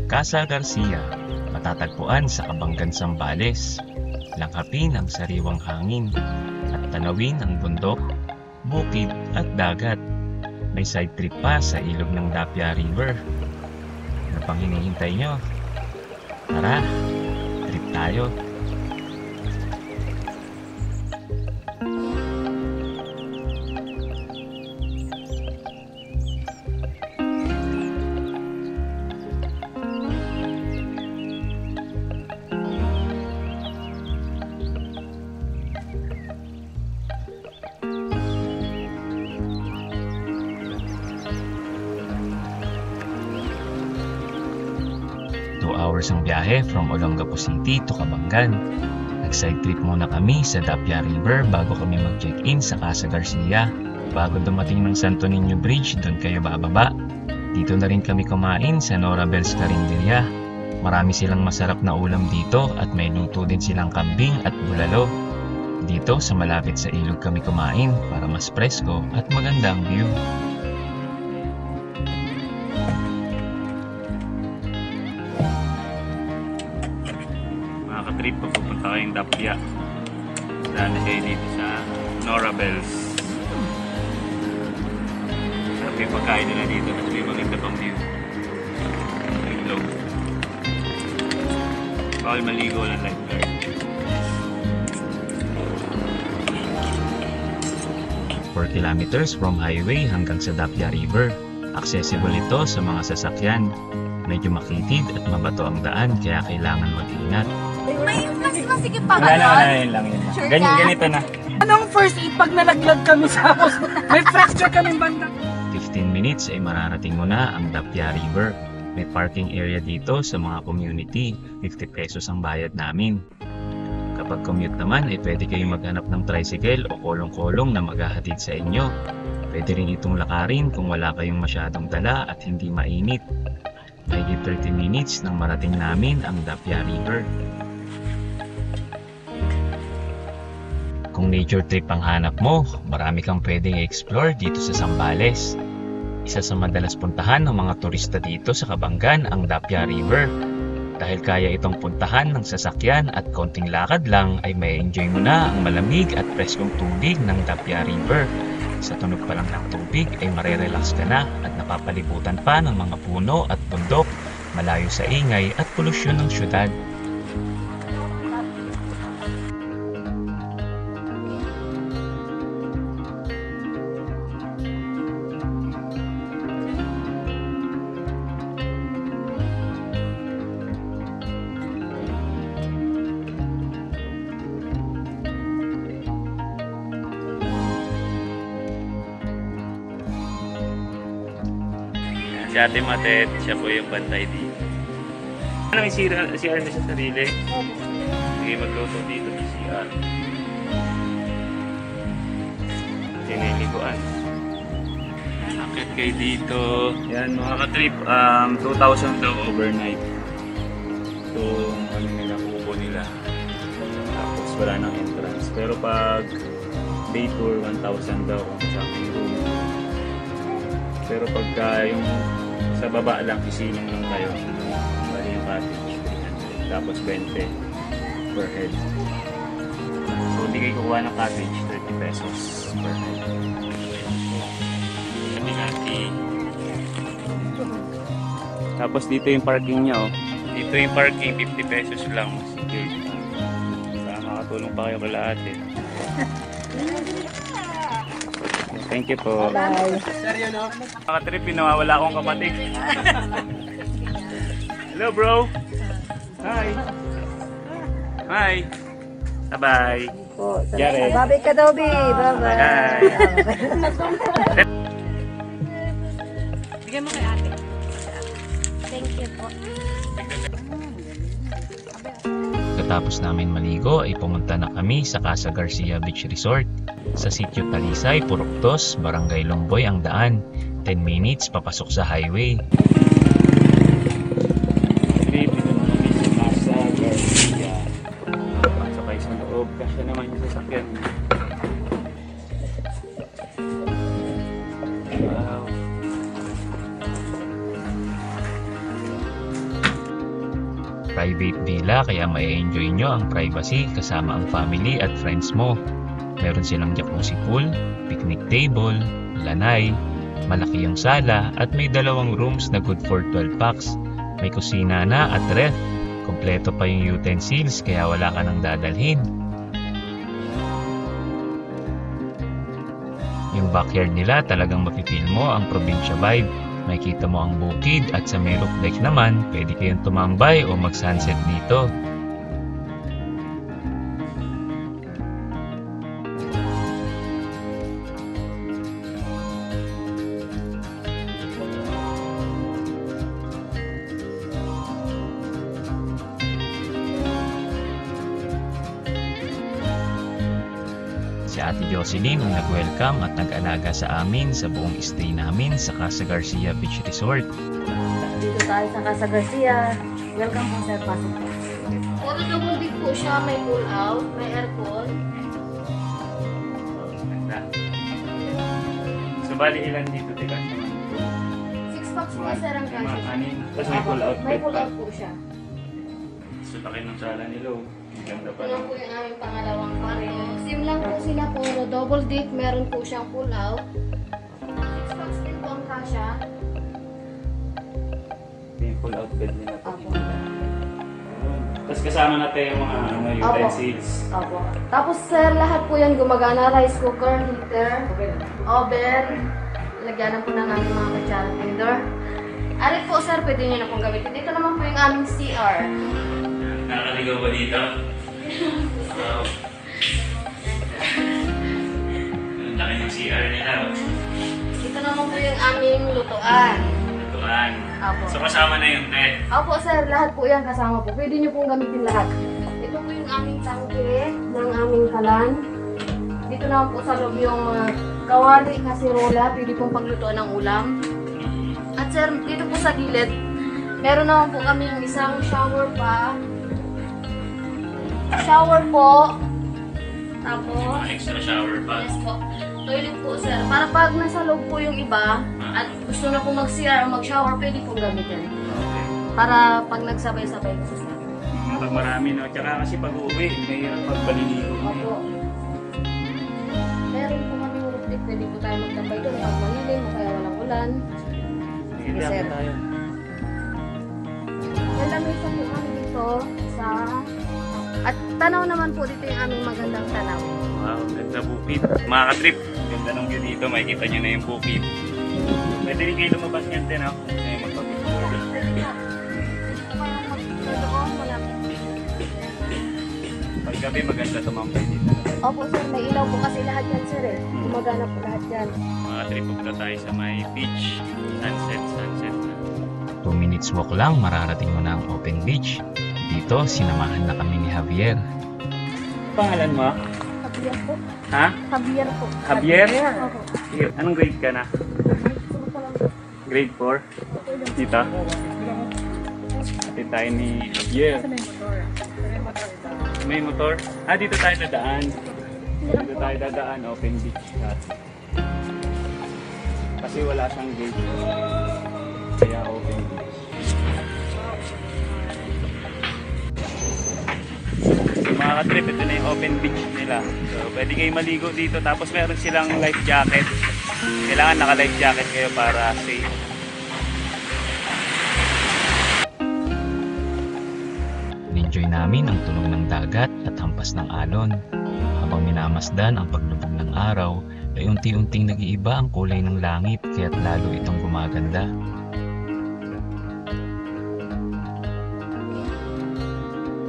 Casa Garcia, matatagpuan sa Kabanggan, Zambales. Langkapin ang sariwang hangin at tanawin ang bundok, bukid at dagat. May side trip pa sa ilog ng Dapia River. Ano pang hinihintay nyo? Tara, trip tayo! Hours ang biyahe from Olongapo City to Kabanggan. Nag-side trip muna kami sa Dapia River bago kami mag-check-in sa Casa Garcia. Bago dumating ng Santo Niño Bridge, doon kayo bababa. Dito na rin kami kumain sa Norabel's Carinderia. Marami silang masarap na ulam dito at may luto din silang kambing at bulalo. Dito sa malapit sa ilog kami kumain para mas presko at magandang view. Trip pagpupunta kayong Dapia. Daan na kayo dito sa Norabel's. Sarap yung pagkain nila dito kasi may maganda pang view. Ilog. Bawal maligo ng lifeguard. 4 kilometers from highway hanggang sa Dapia River. Accessible ito sa mga sasakyan. Medyo makitid at mabato ang daan kaya kailangan mag-ingat. May mas masigit pa ba wala yun lang yun. Sure Ganito na. Anong first aid pag nalaglag kami sa house? May fracture kaming banda. 15 minutes ay mararating mo na ang Dapia River. May parking area dito sa mga community. 50 pesos ang bayad namin. Kapag commute naman ay pwede kayong maghanap ng tricycle o kolong-kolong na maghahatid sa inyo. Pwede rin itong lakarin kung wala kayong masyadong dala at hindi mainit. Mahigit 30 minutes nang marating namin ang Dapia River. Kung nature trip ang hanap mo, marami kang pwedeng i-explore dito sa Zambales. Isa sa madalas puntahan ng mga turista dito sa Kabanggan ang Dapia River. Dahil kaya itong puntahan ng sasakyan at konting lakad lang ay may enjoy mo na ang malamig at preskong tubig ng Dapia River. Sa tunog pa lang ng tubig ay marerelax ka na at napapalibutan pa ng mga puno at bundok, malayo sa ingay at polusyon ng syudad. Si Ate Matet, siya po yung bantay dito. Ano may CR na sa sarili? Sige, magluto dito may CR. Siniliguan. Akit kayo dito. Yan mga ka-trip, 2,000 daw overnight. Ito, ano nila, kubo nila. Tapos wala nang entrance. Pero pag day tour, 1,000 daw sa aking room. Pero pagka yung sa baba lang, isilong lang kayo. Bali yung cottage, 300. Tapos 20 per head. So hindi kayo kukuha ng cottage, 30 pesos per head. Hati-hati. Tapos dito yung parking niya, oh. Dito yung parking, 50 pesos lang. Sige. Makakatulong pa kayo kalahati. Thank you po. Bye. Mga trip, nawawala akong kapatid. Hello bro. Hi. Hi. Bye-bye. Jared. Babay ka daw, B. Bye-bye. Hi. Bigyan mo kay ate. Thank you po. Pagkatapos namin maligo ay pumunta na kami sa Casa Garcia Beach Resort. Sa sitio Talisay, Puruktos, Barangay Longboy ang daan. 10 minutes papasok sa highway. Dito na kami sa Casa Garcia. Pasok kayo sa loob. Kasya naman yung sasakyan. Wow. Private villa kaya ma-enjoy nyo ang privacy kasama ang family at friends mo. Meron silang jacuzzi pool, picnic table, lanay, malaki yung sala at may 2 rooms na good for 12 packs. May kusina na at ref. Kompleto pa yung utensils kaya wala ka nang dadalhin. Yung backyard nila talagang mapipil mo ang probinsya vibe. Makikita mo ang bukid at sa may roof deck naman, pwede kayong tumambay o mag-sunset dito. Si Ate Jocelyn ang nag-welcome at nag-alaga sa amin sa buong stay namin sa Casa Garcia Beach Resort. Dito tayo sa Casa Garcia. Welcome po sir, pasok po. Puro double deck po siya, may pull out, may aircon. Ganda. So, bali ilan dito, teka? 6 packs po sir ang kasya. Anin. Tapos may pull out. May pull out po siya. So, laki ng sala nila. Ganda pa Ito lang. po yung aming pangalawang kwarto. Sim lang po sila po, double deck, meron po siyang pull out. 6 packs din po ang kasya. Yung pull out bed nila. Opo. Tapos kasama natin yung mga utensils. Opo. Tapos sir, lahat po yan gumagana. Rice cooker, heater, oven. Lagyanan po na namin mga kutsara tender. Arit po sir, pwede nyo na pong gamitin. Dito naman po yung aming CR. Nakakaligaw ba dito? Wow. Ang laki ng CR nila. Dito naman po yung aming lutuan. Lutuan. Opo. So kasama na yung net. Opo sir, lahat po yan kasama po. Pwede nyo pong gamitin lahat. Ito po yung aming tangke ng aming kalan. Dito naman po sa loob yung mga kawali, kasirola. Pwede pong paglutuan ng ulam. At sir, dito po sa gilid, meron naman po kami isang shower pa. Shower po. Tapos, Mga extra shower pa. yes po. Toilet po sir. Para pag nasa loob po yung iba at gusto na po mag-CR o mag-shower, pwede pong gamitin. Okay. Para pag nagsabay-sabay po sir. Pag marami no. Tsaka kasi pag uuwi, mahirap pag baliligo. Opo. Meron po kami roof deck. Pwede po tayo magtambay doon pag malilim o kaya walang ulan. Sige, Sir. tayo. May lamesa po kami dito sa... At tanaw naman po dito yung aming magandang tanaw. Wow, ganda bukid. Mga ka-trip, ganda ng view dito. Makikita nyo na yung bukid. Pwede rin kayo lumabas niyan din, ha? Ay, magpapicture. Pag gabi, maganda tumambay dito. Opo sir, may ilaw po kasi lahat yan sir eh. Gumagana po lahat yan. Mga trip, pupunta tayo sa may beach. Sunset na. 2 minutes walk lang mararating mo na ang open beach. Dito, sinamahan na kami ni Javier. Pangalan mo? Javier po. Ha? Javier po. Javier? Opo. Anong grade ka na? Grade 4? Dito? Ati tayo ni Javier. May motor? Ah, dito tayo dadaan. Dito tayo dadaan, open beach. Kasi wala siyang gate. Kaya open beach. So, mga ka-trip, ito na yung open beach nila. So, pwede kayo maligo dito. Tapos meron silang life jacket. Kailangan naka-life jacket kayo para safe. In-enjoy namin ang tunog ng dagat at hampas ng alon. Habang minamasdan ang paglubog ng araw, ay unti-unting nag-iiba ang kulay ng langit kaya't lalo itong gumaganda.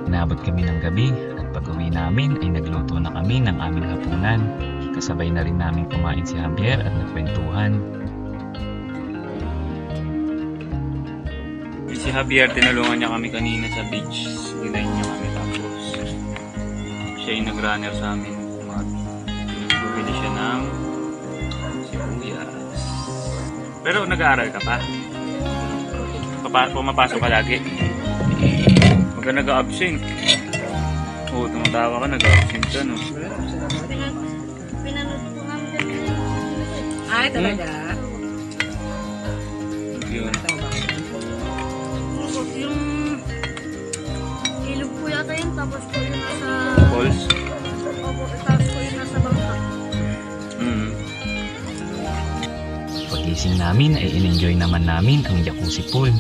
Inabot kami ng gabi at pag-uwi namin ay nagluto na kami ng aming hapunan. Kasabay na rin namin kumain si Javier at nagkwentuhan. Si Javier, tinulungan niya kami kanina sa beach. Ginayin niya kami tapos siya yung nag-runner sa amin. Bumili siya ng sibuyas. Pero nag-aaral ka pa? Pumapasok ka lagi? Huwag ka nag-absent. Oo, tumatawa ka, nag-absent ka, no? Pinanood po namin. Ay, talaga? Yun. Yung Pagkising namin ay in-enjoy naman namin ang jacuzzi pool.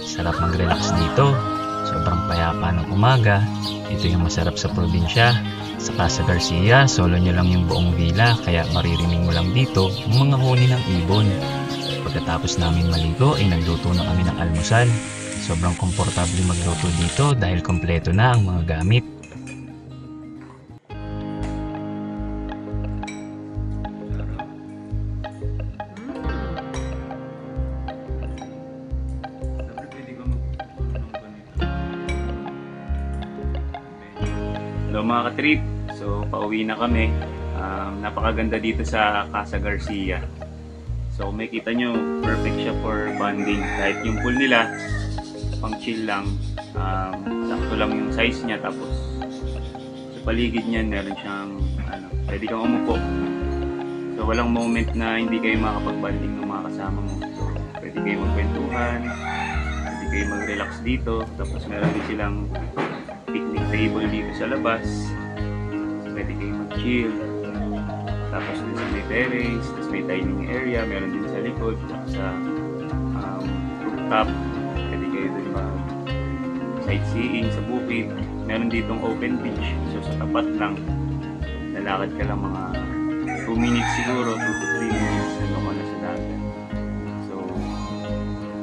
Sarap mag-relax dito. Sobrang payapa ng umaga. Ito yung masarap sa probinsya. Sa Casa Garcia, solo nyo lang yung buong villa, kaya maririnig mo lang dito ang mga huni ng ibon. Pagkatapos namin maligo ay nagluto na kami ng almusal. Sobrang komportable magluto dito dahil kompleto na ang mga gamit. Hello mga ka-trip, so pauwi na kami. Napakaganda dito sa Casa Garcia. So kung makikita nyo, perfect siya for bonding. Kahit yung pool nila, pang chill lang. Sakto lang yung size niya. Tapos sa paligid niyan, meron siyang pwede kang umupo. So walang moment na hindi kayo makapag-bonding ng mga kasama mo. So pwede kayo magkwentuhan, pwede kayo mag-relax dito. Tapos meron din silang picnic table dito sa labas. So, pwede kayo mag-chill. Tapos din sa may terrace, tapos may dining area, meron din sa likod, sa rooftop. Pwede kayo dun sightseeing sa bukid. Meron ditong open beach. So sa tapat lang, lalakad ka lang mga 2 minutes siguro, 2 to 3 minutes, hanggang ka na sa dagat. So,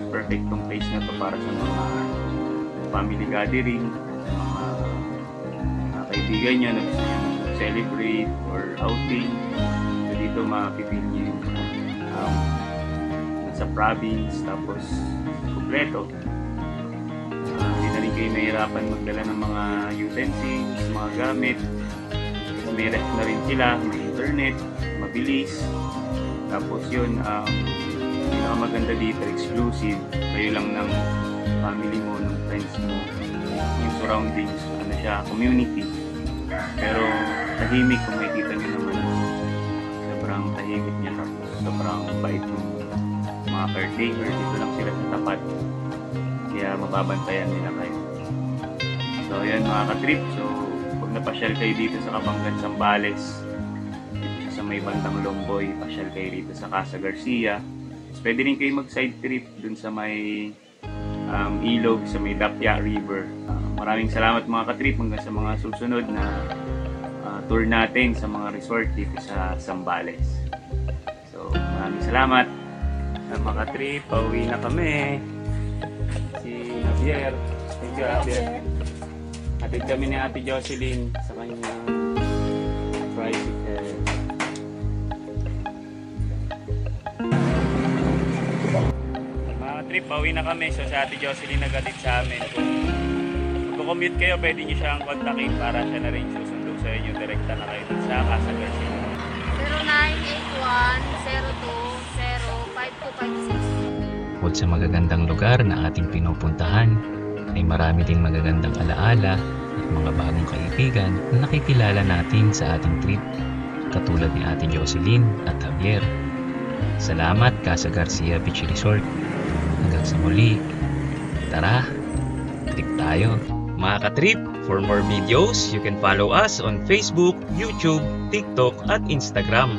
perfect tong place na to para sa mga family gathering, mga kaibigan nyo na gusto nyo celebrate or outing. So dito mapipil nyo yung nasa province, tapos kompleto. Hindi na rin kayo nahihirapan magdala ng mga utensils, mga gamit. May ref na rin sila, may internet, mabilis. Tapos yun, pinakamaganda dito, exclusive. Kayo lang ng family mo, ng friends mo. Yung surroundings, ano siya, community. Pero tahimik, kung makikita nyo naman, sobrang tahimik niya. Tapos sobrang bait ng mga caretaker. Dito lang sila sa tapat. Kaya mababantayan nila kayo. So yan mga ka-trip. So pag napasyal kayo dito sa Kabanggan, Zambales, dito sa may bandang Lomboy, pasyal kayo dito sa Casa Garcia. So, pwede rin kayo mag-side trip dun sa may ilog, sa may Dapya River. Maraming salamat mga ka-trip hanggang sa mga susunod na tour natin sa mga resort dito sa Zambales. So maraming salamat mga ka-trip. Pauwi na kami. Si Javier. Thank you, Javier. Hatid kami ni Ate Jocelyn sa kanyang tricycle. Mga trip, pauwi na kami. So sa Ate Jocelyn naghatid sa amin. Kung commute kayo, pwede nyo siyang kontakin para siya na rin susundo sa inyo. Direkta na kayo sa Casa Garcia. 0981-02-5256. Bukod sa magagandang lugar na ating pinupuntahan, ay marami ding magagandang alaala at mga bagong kaibigan na nakikilala natin sa ating trip, katulad ni Ate Jocelyn at Javier. Salamat Casa Garcia Beach Resort. Hanggang sa muli, tara, trip tayo. Mga ka-trip, for more videos, you can follow us on Facebook, YouTube, TikTok at Instagram.